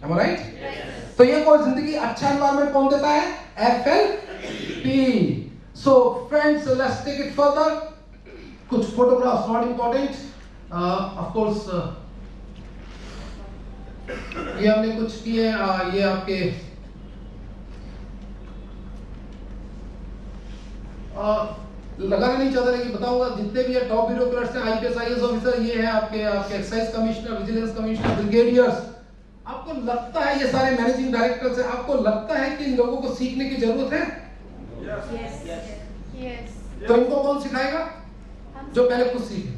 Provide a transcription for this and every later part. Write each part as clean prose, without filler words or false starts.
Am I right? तो ये कोई जिंदगी अच्छा एनवायरनमेंट कौन देता है? FLP. So friends, let's take it further. कुछ photographs not important. Of course, ये हमने कुछ किए, ये आपके लगाना नहीं चाहता लेकिन बताऊंगा, जितने भी है टॉप ब्यूरोक्रेट्स हैं, IPS IAS ऑफिसर, ये है आपके excise commissioner, vigilance commissioner, brigadiers. आपको लगता है ये सारे मैनेजिंग डायरेक्टर्स हैं, आपको लगता है कि इन लोगों को सीखने की जरूरत है? Yes. तो इनको कौन सिखाएगा? जो पहले खुद सीखे।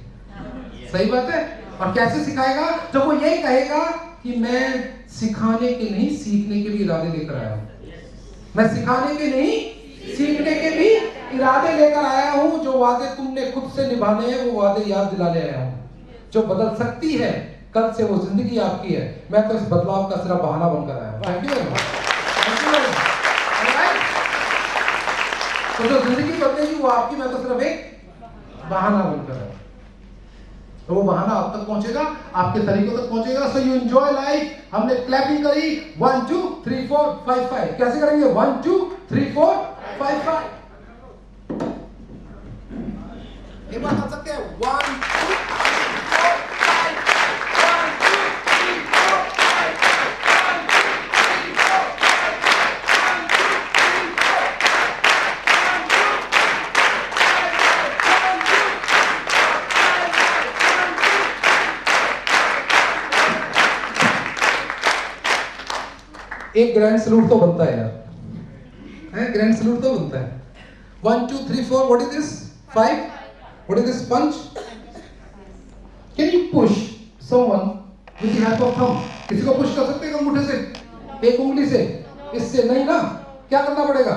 सही बात है। और कैसे सिखाएगा? जब वो यही कहेगा कि मैं सिखाने के नहीं सीखने के लिए इरादे लेकर आया हूं। मैं सिखाने के नहीं सीखने के भी इरादे लेकर आया हूं। जो वादे तुमने खुद से निभाने हैं वो वादे याद दिलाने आया हूं। जो बदल सकती है कल से वो जिंदगी आपकी है। मैं तो इस बदलाव का सिर्फ बहाना बनकर आया हूं। Thank you very much. तो जो जिंदगी बदलेगी वो आपकी, मैं तो सिर्फ एक बहाना बनकर आया। तो वो बहाना आप तक पहुंचेगा, आपके तरीकों तक पहुंचेगा। So you enjoy life. हमने क्लैपिंग करी 1 2 3 4 5 5। कैसे करेंगे? 1 2 3 4 5 5। एक बार कर सकते हैं 1 2 3 4 5 1 2 3 4 5 1 2 3 4 5 1 2 3 4 एक ग्रैंड सैल्यूट तो बनता है यार, ग्रैंड सैल्यूट तो बनता है। 1 2 3 4। What is this? 5। What is this? Punch. Can you push someone with the help of thumb? किसी को पुश कर सकते हैं अंगूठे से, एक उंगली से? इससे नहीं ना, क्या करना पड़ेगा?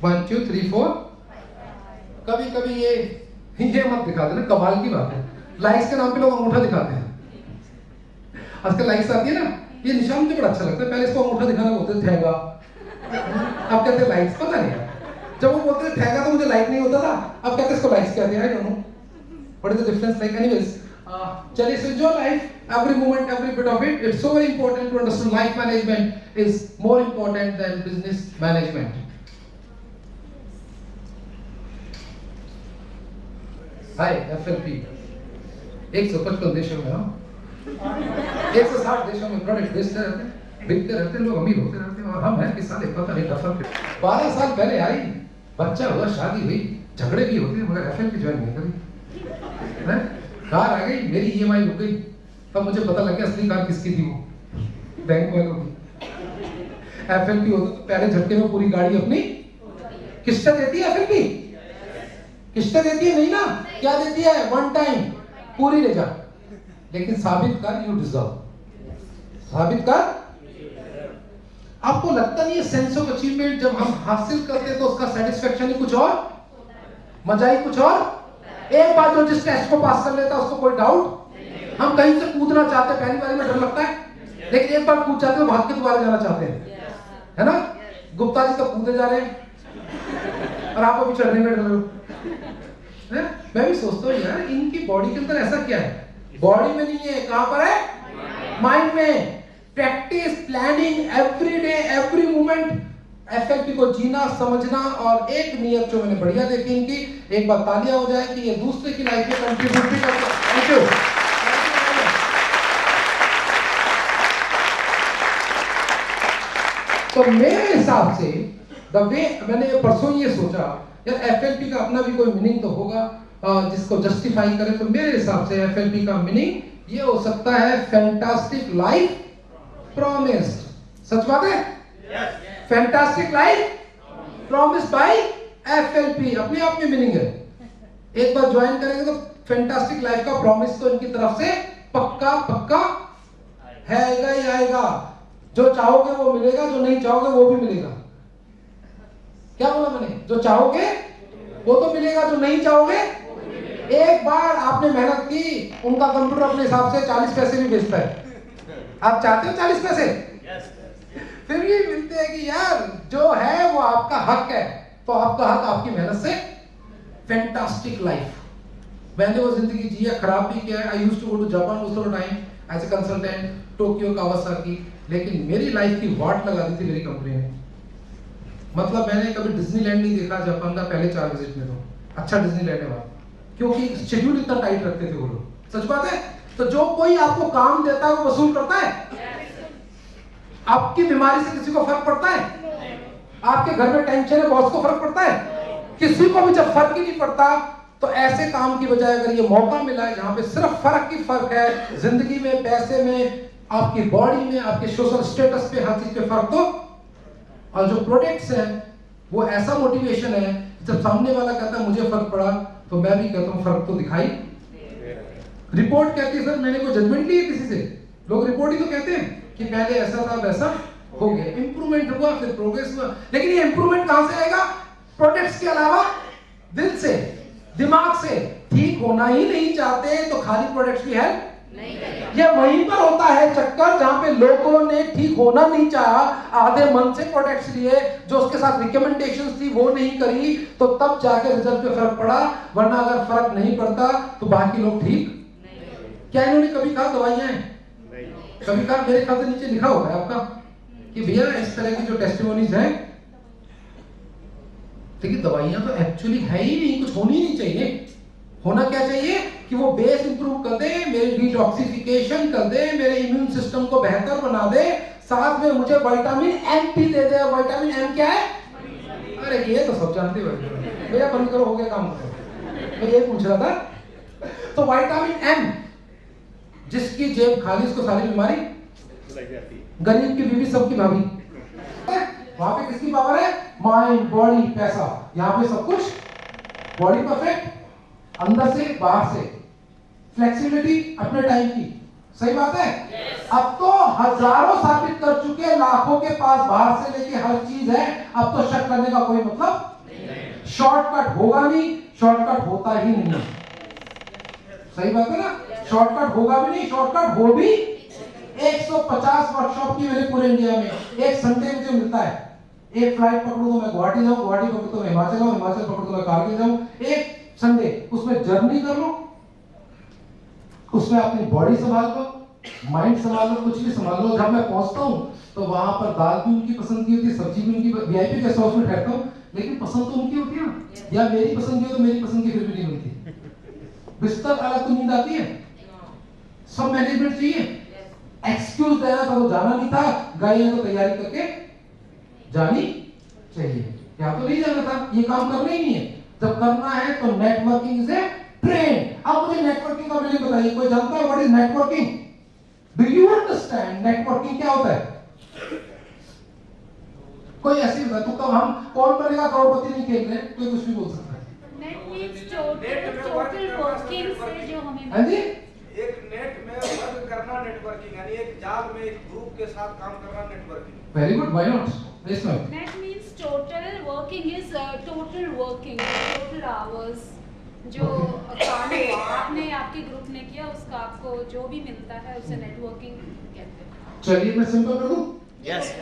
1 2 3 4। कभी कभी ये मत दिखा देना, कमाल की बात है, लाइक्स के नाम पे लोग अंगूठा दिखाते हैं। आजकल लाइक्स आती है ना, ये निशान मुझे बड़ा अच्छा लगता है। पहले इसको अंगूठा दिखाना बोलते थे ठेंगा, अब कहते हैं लाइक्स। पता नहीं यार, जब वो बोलते थे ठेंगा तो मुझे लाइक नहीं होता था, अब कहते हैं इसको लाइक्स कहते हैं। I don't know what is the difference. Like anyways, चलिए so enjoy life, every moment, every bit of it. It's so very important to understand life management is more important than business management. Hi FLP 155 देशों में, 160 देशों में product बेचते रहते हैं, बिकते रहते हैं, लोग अमीर होते रहते हैं। और हम हैं कि साले पता नहीं दफा 12 साल पहले आई, बच्चा हुआ, शादी हुई, झगड़े भी होते हैं, मगर FLP ज्वाइन नहीं करी। कार आ गई, मेरी EMI रुक गई, तब मुझे पता लग गया असली कार किसकी थी, वो बैंक वालों की। FLP होता तो पहले झटके में पूरी गाड़ी अपनी किस्तें देती है। FLP किस्तें देती है नहीं ना, क्या देती है? 1 टाइम पूरी ले जा, लेकिन साबित कर यू डिजर्व, साबित कर। आपको लगता नहीं है सेंस ऑफ अचीवमेंट जब हम हासिल करते हैं तो उसका सेटिस्फेक्शन ही कुछ और, मजा ही कुछ और। एक बार जो जिस टेस्ट को पास कर लेता है उसको कोई डाउट। हम कहीं से कूदना चाहते हैं, पहली बार में डर लगता है, लेकिन एक बार कूद जाते हैं भाग के दोबारा जाना चाहते हैं, है ना? गुप्ता जी तो कूदे जा रहे हैं और आप अभी चढ़ने में डर रहे हो। मैं भी सोचता हूँ यार, इनकी बॉडी के अंदर ऐसा क्या है? बॉडी में नहीं है, कहां पर है? माइंड में। Practice, planning, every day, every moment, FLP को जीना, समझना। और एक नियत जो मैंने बढ़िया देखी इनकी, एक बार तालियां हो जाए कि ये दूसरे की लाइफ में कंट्रीब्यूट भी करते हैं। Thank you. तो मेरे हिसाब से द वे, मैंने परसों ये सोचा यार FLP का अपना भी कोई मीनिंग तो होगा जिसको जस्टिफाई करे। तो मेरे हिसाब से FLP का मीनिंग ये हो सकता है फैंटास्टिक लाइफ प्रॉमिस्ड। सच बात है? Fantastic life promised by FLP, अपने आप में मीनिंग है। एक बार ज्वाइन करेंगे तो फैंटास्टिक लाइफ का प्रॉमिस तो इनकी तरफ से पक्का पक्का है ही आएगा। जो चाहोगे वो मिलेगा, जो नहीं चाहोगे वो भी मिलेगा। क्या बोला मैंने? जो चाहोगे वो तो मिलेगा, जो नहीं चाहोगे। एक बार आपने मेहनत की, उनका कंप्यूटर अपने हिसाब से 40 पैसे भी बेचता है। आप चाहते हो 40 पैसे? फिर भी मिलते हैं कि यार जो है वो आपका हक है, तो आपका हक आपकी मेहनत से। फैंटास्टिक लाइफ, मैंने वो जिंदगी जी है, खराब भी किया है। I used to go to Japan most of the time. As a consultant Tokyo Kawasaki, लेकिन मेरी लाइफ की वाट लगा दी थी मेरी कंपनी ने। मतलब मैंने कभी डिज्नीलैंड नहीं देखा जापान का पहले 4 विजिट में। तो अच्छा डिज्नीलैंड है वहाँ, क्योंकि शेड्यूल इतना टाइट रखते थे वो लोग। सच बात है। तो जो कोई आपको काम देता है वो वसूल करता है। आपकी बीमारी से किसी को फर्क पड़ता है? आपके घर में टेंशन है, बॉस को फर्क पड़ता है? किसी को भी जब फर्क ही नहीं पड़ता, तो ऐसे काम की बजाय अगर ये मौका मिला है जहां पे सिर्फ फर्क ही फर्क है, जिंदगी में, पैसे में, आपकी बॉडी में, आपके सोशल स्टेटस पे, हर चीज पे फर्क, तो और जो प्रोडक्ट्स हैं वो ऐसा मोटिवेशन है, जब सामने वाला कहता है मुझे फर्क पड़ा, तो मैं भी कहता हूँ फर्क तो दिखाई। रिपोर्ट कहती है सर मैंने कोई जजमेंट ली है किसी से, लोग रिपोर्ट ही तो कहते हैं कि पहले ऐसा था वैसा हो गया, इंप्रूवमेंट हुआ, फिर प्रोग्रेस हुआ। लेकिन ये इंप्रूवमेंट कहां से आएगा? प्रोडक्ट्स के अलावा दिल से, दिमाग से। ठीक होना ही नहीं चाहते तो खाली प्रोडक्ट्स भी हेल्प नहीं करेगा। ये वहीं पर होता है चक्कर जहां पे लोगों ने ठीक होना नहीं चाहा, आधे मन से प्रोडक्ट्स लिए, जो उसके साथ रिकमेंडेशंस थी वो नहीं करी, तो तब जाके रिजल्ट पे फर्क पड़ा। वरना अगर फर्क नहीं पड़ता तो बाकी लोग ठीक नहीं। क्या इन्होंने कभी कहा दवाइयां हैं? कभी कहा? मेरे ख्याल से नीचे लिखा होगा आपका कि भैया इस तरह की जो टेस्टिमोनीज हैं, देखिए दवाइयां तो एक्चुअली है ही नहीं, कुछ होनी नहीं चाहिए। होना क्या चाहिए कि वो बेस इंप्रूव कर दे, मेरी डिटॉक्सिफिकेशन कर दे, मेरे इम्यून सिस्टम को बेहतर बना दे, साथ में मुझे विटामिन एम भी दे दे। विटामिन एम क्या है? अरे ये तो सब जानते हो भैया, बंद करो, हो गया काम करो। मैं ये पूछ रहा था। तो विटामिन एम, जिसकी जेब खाली उसको सारी बीमारी लग जाती है। गरीब की बीवी सबकी भाभी। वहां पे किसकी पावर है? माइंड, बॉडी, पैसा। यहाँ पे सब कुछ बॉडी परफेक्ट, अंदर से बाहर से, फ्लेक्सिबिलिटी अपने टाइम की। सही बात है। अब तो हजारों साबित कर चुके, लाखों के पास बाहर से लेके हर चीज है, अब तो शक करने का कोई मतलब नहीं। शॉर्टकट होगा नहीं, शॉर्टकट होता ही नहीं। सही बात है ना? शॉर्टकट होगा भी नहीं, शॉर्टकट हो भी 150 वर्कशॉप की मेरे पूरे इंडिया में एक संडे मुझे मिलता है। एक फ्लाइट पकड़ूं तो मैं गुवाहाटी जाऊं, गुवाहाटी पकड़ूं तो मैं हिमाचल जाऊं, हिमाचल पकड़ूं तो मैं कारगिल जाऊं। एक संडे उसमें जर्नी कर लो, उसमें अपनी बॉडी संभाल लो, माइंड संभाल लो, कुछ भी संभाल लो। जब मैं पहुंचता हूं तो वहां पर दाल भी उनकी पसंद की होती है, सब्जी भी उनकी, वीआईपी गेस्ट हाउस में ठहरता हूं, लेकिन पसंद तो उनकी होती है ना, या मेरी पसंद की हो तो मेरी पसंद की फिर भी नहीं बनती। बिस्तर अलग तो नींद आती है, सब मैनेजमेंट चाहिए। एक्सक्यूज देना था तो जाना नहीं था, गए हैं तो तैयारी करके जानी चाहिए। या तो नहीं जाना था, ये काम करना ही नहीं है। जब करना है तो नेटवर्किंग इज ए ट्रेंड। अब मुझे नेटवर्किंग का मीनिंग बताइए, कोई जानता है what is networking? Do you understand networking क्या होता है? कोई ऐसी बता, तो हम कौन बनेगा करोड़पति नहीं खेल रहे, कोई कुछ भी बोल सकता है। नेट मींस टोटल वर्किंग से जो हमें, हां जी, एक नेट में वर्क करना नेटवर्किंग, यानी एक जाल में एक ग्रुप के साथ काम करना networking. Very good, why not? Yes ma'am. Net means total working is total working, total hours जो काम हुआ आपने, आपके ग्रुप ने किया, उसका आपको जो भी मिलता है उसे नेटवर्किंग कहते हैं। चलिए मैं सिंपल कर दूं। यस,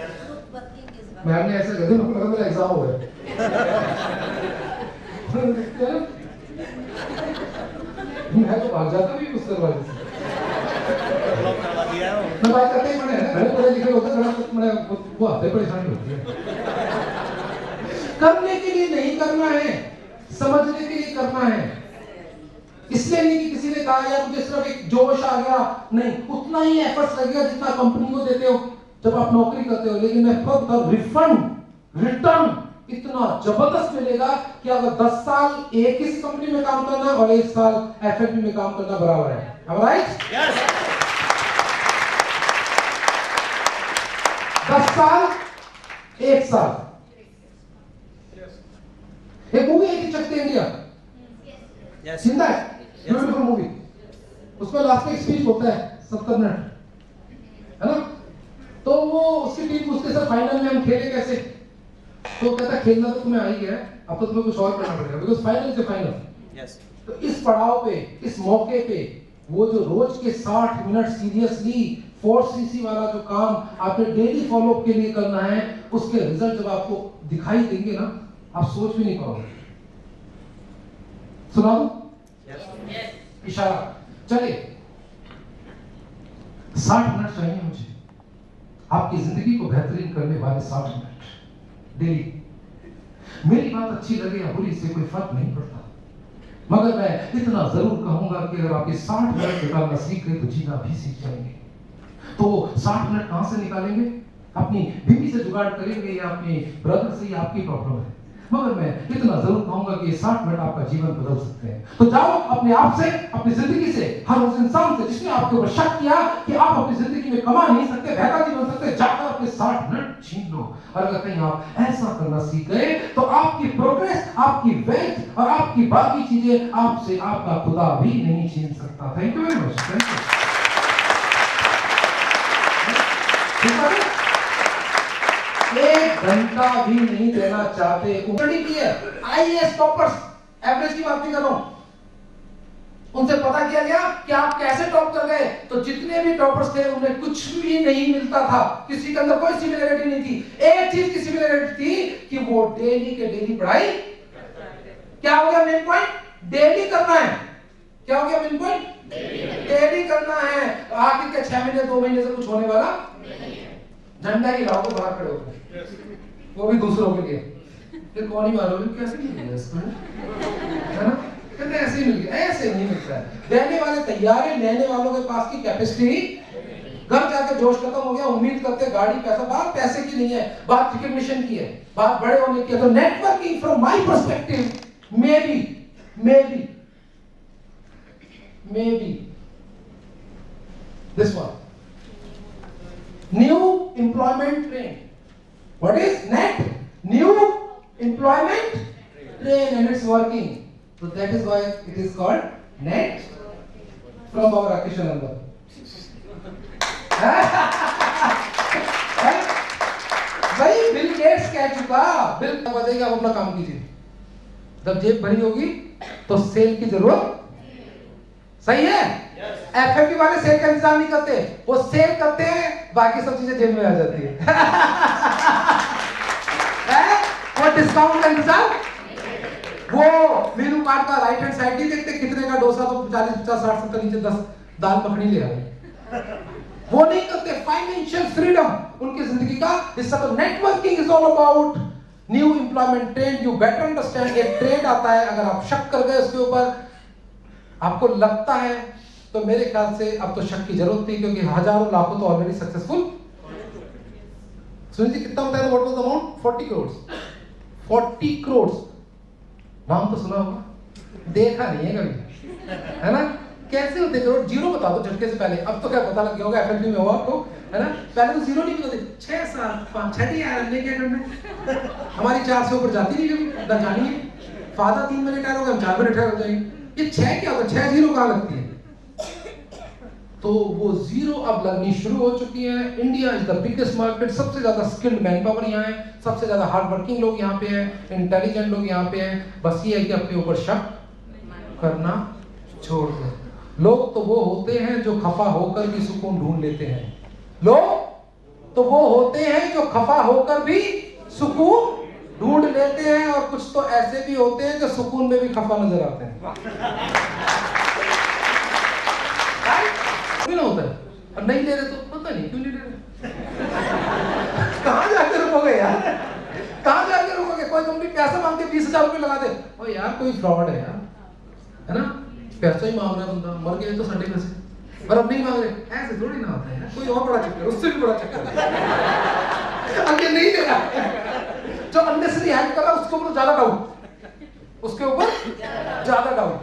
मैम ने ऐसा कर दिया, मुझे लगा मेरा एग्जाम हो गया। मैं तो भाग जाता भी उस दरवाजे से। ब्लॉक करवा दिया है वो। मैं बात करते ही मैंने बड़े बड़े लिखे होते हैं, मैंने वो आते परेशानी होती है। करने के लिए नहीं करना है, समझने के लिए करना है। इसलिए नहीं कि किसी ने कहा यार मुझे सिर्फ एक जोश आ गया, नहीं, उतना ही एफर्ट्स लगेगा जितना कंपनी को देते हो जब आप नौकरी करते हो। लेकिन मैं खुद रिफंड, रिटर्न इतना जबरदस्त मिलेगा कि अगर 10 साल एक ही कंपनी में काम करना और 1 साल एफएफबी में काम करना बराबर है। राइट? यस। 10 साल 1 साल। एक मूवी है कि चकते इंडिया, यस, जिंदा है, ब्यूटीफुल मूवी। उसमें लास्ट में एक स्पीच होता है 70 मिनट, है ना? तो वो उसकी टीम पूछते सर फाइनल में हम खेले कैसे? तो कहता खेलना तो तुम्हें आ ही गया है, अब तो तुम्हें कुछ और करना पड़ेगा, because final is the final. Yes. तो इस पड़ाव पे, इस मौके पे, वो जो रोज के 60 मिनट सीरियसली 4cc वाला जो काम आपने डेली फॉलोअप के लिए करना है, उसके रिजल्ट जब आपको दिखाई देंगे ना, आप सोच भी नहीं पाओगे। सुना दूं? यस। इशारा। चलिए 60 मिनट चाहिए मुझे आपकी जिंदगी को बेहतरीन करने वाले 60 मिनट डेली। मेरी बात अच्छी लगे या बुरी, इससे कोई फर्क नहीं पड़ता, मगर मैं इतना जरूर कहूंगा कि अगर आप ये 60 मिनट निकालना सीख गए तो जीना भी सीख जाएंगे। तो 60 मिनट कहां से निकालेंगे? अपनी बीवी से जुगाड़ करेंगे या अपने ब्रदर से, या आपकी प्रॉब्लम है, मगर मैं इतना जरूर कहूंगा कि ये 60 मिनट आपका जीवन बदल सकते हैं। तो जाओ अपने आप से, अपनी जिंदगी से, हर उस इंसान से जिसने आपके ऊपर शक किया कि आप अपनी जिंदगी में कमा नहीं सकते, बेहतर नहीं बन सकते, जाकर अपने 60 मिनट छीन लो। और अगर कहीं आप ऐसा करना सीख गए तो आपकी प्रोग्रेस, आपकी वेल्थ और आपकी बाकी चीजें आपसे आपका खुदा भी नहीं छीन सकता। Thank you very much. Thank you. एक घंटा भी नहीं देना चाहते। स्टडी की है, आईएएस टॉपर्स, एवरेज की बात नहीं कर रहा हूं, उनसे पता किया गया कि आप कैसे टॉप कर गए, तो जितने भी टॉपर्स थे उन्हें कुछ भी नहीं मिलता था, किसी के अंदर कोई सिमिलरिटी नहीं थी। एक चीज की सिमिलरिटी थी कि वो डेली के डेली पढ़ाई। क्या हो गया मेन पॉइंट? डेली करना है। क्या हो गया मेन पॉइंट? डेली करना है। आखिर के 6 महीने 2 महीने से कुछ होने वाला झंडा ही लाओ तो बाहर खड़े होकर, वो भी दूसरों के लिए। फिर कौन ही मालूम कैसे मिल गया इसको, है ना? कहते ऐसे ही मिल गया, ऐसे नहीं मिलता है। देने वाले तैयार है, लेने वालों के पास की कैपेसिटी, घर जाके जोश खत्म हो गया, उम्मीद करते गाड़ी पैसा। बात पैसे की नहीं है, बात रिकॉग्निशन की है, बात बड़े होने की है। तो networking from my perspective may be this one, new employment train. What is NET? New employment train, and it's working. So that is why it is called NET from our Rakesh Ananda. भाई Bill Gates कह चुका, bill बजेगा, आप अपना काम कीजिए। जब जेब भरी होगी तो सेल की जरूरत, सही है? एफएमबी वाले सेल का इंतजाम नहीं करते, वो सेल करते हैं, बाकी सब चीजें जेब में आ जाती है। वो डिस्काउंट का इंतजाम, वो मेनू कार्ड का राइट हैंड साइड नहीं देखते कितने का डोसा, तो 40 50 60 70 नीचे 10 दाल मखनी ले आए, वो नहीं करते। फाइनेंशियल फ्रीडम उनकी जिंदगी का हिस्सा। तो networking is all about new employment trend. You better understand, एक ट्रेंड आता है, अगर आप शक कर गए उसके ऊपर, आपको लगता है, तो मेरे ख्याल से अब तो शक की जरूरत थी, क्योंकि हजारों लाखों तो ऑलरेडी सक्सेसफुल। सुनील जी कितना होता है? What was the amount? 40 crore. 40 crore नाम तो सुना होगा, देखा नहीं है कभी, है ना? कैसे होते करोड़? जीरो बता दो झटके से पहले। अब तो क्या पता लग गया होगा, एफएमबी में हुआ आपको, है ना? पहले तो जीरो नहीं पता थे। 6 साल 5 6 यार हमने क्या करना, हमारी 4 से ऊपर जाती नहीं कभी, ना जानी है। फादर 3 महीने टायर हो गए, हम 4 महीने टायर हो जाएंगे। ये 6 क्या होता है? 6 जीरो कहां लगती है? तो वो जीरो अब लगनी शुरू हो चुकी है। India is the biggest market, सबसे ज्यादा स्किल्ड मैन पावर यहाँ है, सबसे ज्यादा हार्ड वर्किंग लोग यहाँ पे हैं, इंटेलिजेंट लोग यहाँ पे हैं। बस ये है कि अपने ऊपर शक करना छोड़ दो। लोग तो वो होते हैं जो खफा होकर भी सुकून ढूंढ लेते हैं। लोग तो वो होते हैं जो खफा होकर भी सुकून ढूंढ लेते हैं, और कुछ तो ऐसे भी होते हैं जो सुकून में भी खफा नजर आते हैं। ना होता है, और नहीं ले रहे तो पता नहीं क्यों नहीं ले रहे। कहां जाकर रुकोगे यार, कहां जाकर रुकोगे? कोई कंपनी पैसा मांग के 20,000 रुपए लगा दे, ओ यार कोई फ्रॉड है यार, है ना? पैसा ही मांग रहा है बंदा, मर गए तो संडे पैसे, पर अब नहीं मांग रहे। ऐसे थोड़ी ना होता है यार, कोई और बड़ा चक्कर, उससे भी बड़ा चक्कर। अगर नहीं ले रहा, जो अननेसेसरी हेल्प कर रहा है उसके ऊपर ज्यादा डाउट, उसके ऊपर ज्यादा डाउट।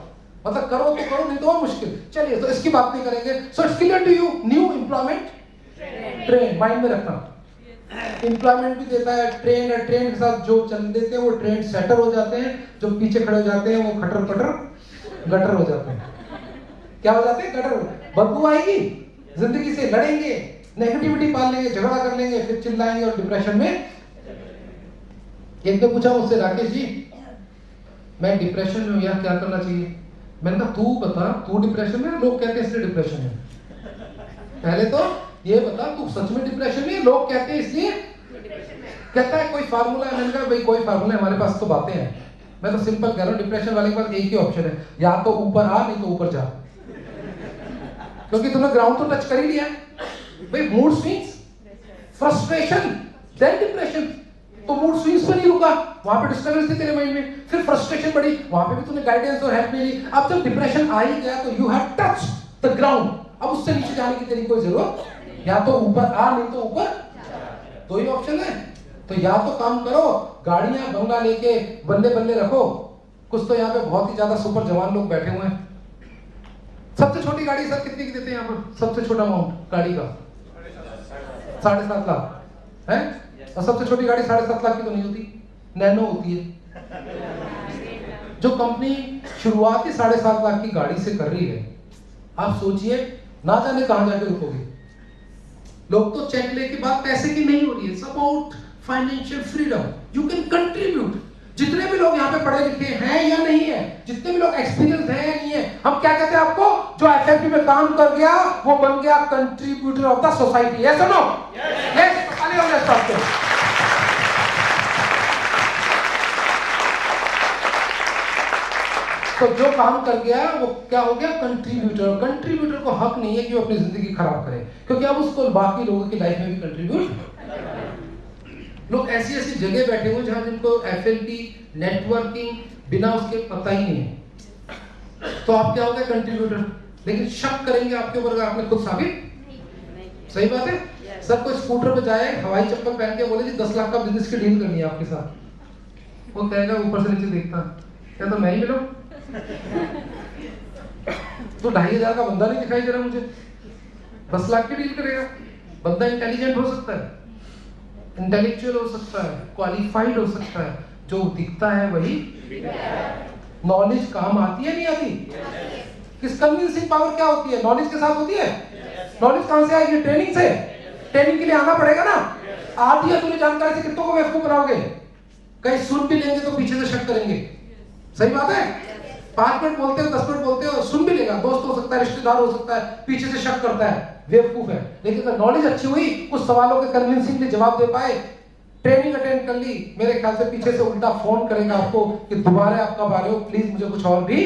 मतलब करो तो करो, नहीं तो और मुश्किल। चलिए, तो इसकी बात नहीं करेंगे। So it's clear to you, new employment trend mind में रखना। एम्प्लॉयमेंट भी देता है, ट्रेन है, ट्रेन के साथ जो चल देते हैं वो ट्रेंड सेटर हो जाते हैं, जो पीछे खड़े हो जाते हैं वो खटर पटर गटर हो जाते हैं। क्या हो जाते हैं? गटर। बदबू आएगी, जिंदगी से लड़ेंगे, नेगेटिविटी पाल लेंगे, झगड़ा कर लेंगे, फिर चिल्लाएंगे और डिप्रेशन में। एक ने पूछा मुझसे, राकेश जी मैं डिप्रेशन में हूं यार, क्या करना चाहिए? मैंने कहा तू बता, तू डिप्रेशन में? लोग कहते हैं इसलिए डिप्रेशन में। पहले तो ये बता तू सच में डिप्रेशन में? लोग कहते हैं इसलिए। कहता है कोई फार्मूला है? मैंने कहा भाई कोई फार्मूला है, हमारे पास तो बातें हैं। मैं तो सिंपल कह रहा हूं, डिप्रेशन वाले के पास एक ही ऑप्शन है, या तो ऊपर आ नहीं तो ऊपर जा, क्योंकि तुमने ग्राउंड तो टच कर ही लिया। भाई mood swings, frustration, then depression. तो मूड स्विंग्स पर नहीं रुका, वहां पे डिस्टर्बेंस थी तेरे माइंड में, फिर फ्रस्ट्रेशन बढ़ी, वहां पे भी तूने गाइडेंस और हेल्प मिली। अब जब डिप्रेशन आ ही गया तो you have touched the ground, अब उससे नीचे जाने की तेरी कोई जरूरत, या तो ऊपर आ नहीं तो ऊपर, दो ही ऑप्शन है। तो या तो काम करो, गाड़ियां बंगला लेके बल्ले बल्ले रखो। कुछ तो यहाँ पे बहुत ही ज्यादा सुपर जवान लोग बैठे हुए हैं। सबसे छोटी गाड़ी सर कितने की देते हैं यहाँ पर? सबसे छोटा अमाउंट गाड़ी का 7.5 लाख है, और सबसे छोटी गाड़ी 7.5 लाख की तो नहीं होती, नैनो होती है। जो कंपनी शुरुआती 7.5 लाख की गाड़ी से कर रही है, आप सोचिए ना जाने कहां जाके रुकोगे। लोग तो चेक लेके बात पैसे की नहीं हो रही है, it's about financial freedom. You can contribute. जितने भी लोग यहाँ पे पढ़े लिखे हैं या नहीं है, जितने भी लोग एक्सपीरियंस है या नहीं है, हम क्या कहते हैं आपको? जो एफएफपी में काम कर गया वो बन गया contributor of the society. Yes और नो? यस। तो जो काम कर गया वो क्या हो गया? कंट्रीब्यूटर। कंट्रीब्यूटर को हक नहीं है कि वो अपनी जिंदगी खराब करे, क्योंकि अब उसको बाकी लोगों की लाइफ में भी कंट्रीब्यूट। लोग ऐसी ऐसी जगह बैठे हुए जहां जिनको एफएलटी नेटवर्किंग बिना उसके पता ही नहीं है। तो आप क्या हो गए? कंट्रीब्यूटर। लेकिन शक करेंगे आपके ऊपर, आपने खुद साबित। सही बात है। सर कोई स्कूटर पे जाए, हवाई चप्पल पहन के बोले जी 10 लाख का बिजनेस की डील करनी है आपके साथ, वो कहेगा ऊपर से नीचे देखता क्या तो मैं ही मिलूं? तो 2,500 का बंदा नहीं दिखाई दे रहा मुझे, 10 लाख की डील करेगा। बंदा इंटेलिजेंट हो सकता है, इंटेलेक्चुअल हो सकता है, क्वालिफाइड हो सकता है, जो दिखता है वही। नॉलेज काम आती है नहीं आती? किस कन्विंसिंग पावर क्या होती है? नॉलेज के साथ होती है। नॉलेज कहां से आएगी? ट्रेनिंग से। ट्रेनिंग के लिए आना पड़ेगा ना। आती है तूने जानकारी से कितनों को बेवकूफ बनाओगे? कहीं सुन भी लेंगे तो पीछे से शक करेंगे। सही बात है। 5 मिनट बोलते हो, 10 मिनट बोलते हो, सुन भी लेगा, दोस्त हो सकता है, रिश्तेदार हो सकता है, पीछे से शक करता है, बेवकूफ है। लेकिन अगर नॉलेज अच्छी हुई, कुछ सवालों के कन्विंसिंगली जवाब दे पाए, ट्रेनिंग अटेंड कर ली, मेरे ख्याल से पीछे से उल्टा फोन करेगा आपको कि दोबारा आप कब आ रहे हो, प्लीज मुझे कुछ और भी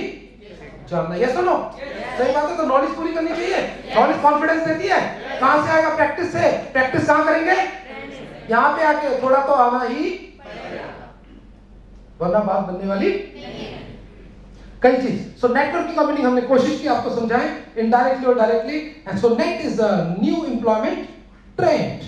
जानना है। यस और नो? सही बात है। तो नॉलेज पूरी करनी चाहिए। नॉलेज कॉन्फिडेंस देती है। कहां से आएगा? प्रैक्टिस से। प्रैक्टिस कहां करेंगे? यहाँ पे आके थोड़ा तो आना ही, वरना बात बनने वाली कई चीज। सो नेटवर्किंग का मीनिंग हमने कोशिश की आपको समझाएं, इनडायरेक्टली और directly. And so net is the new employment trend.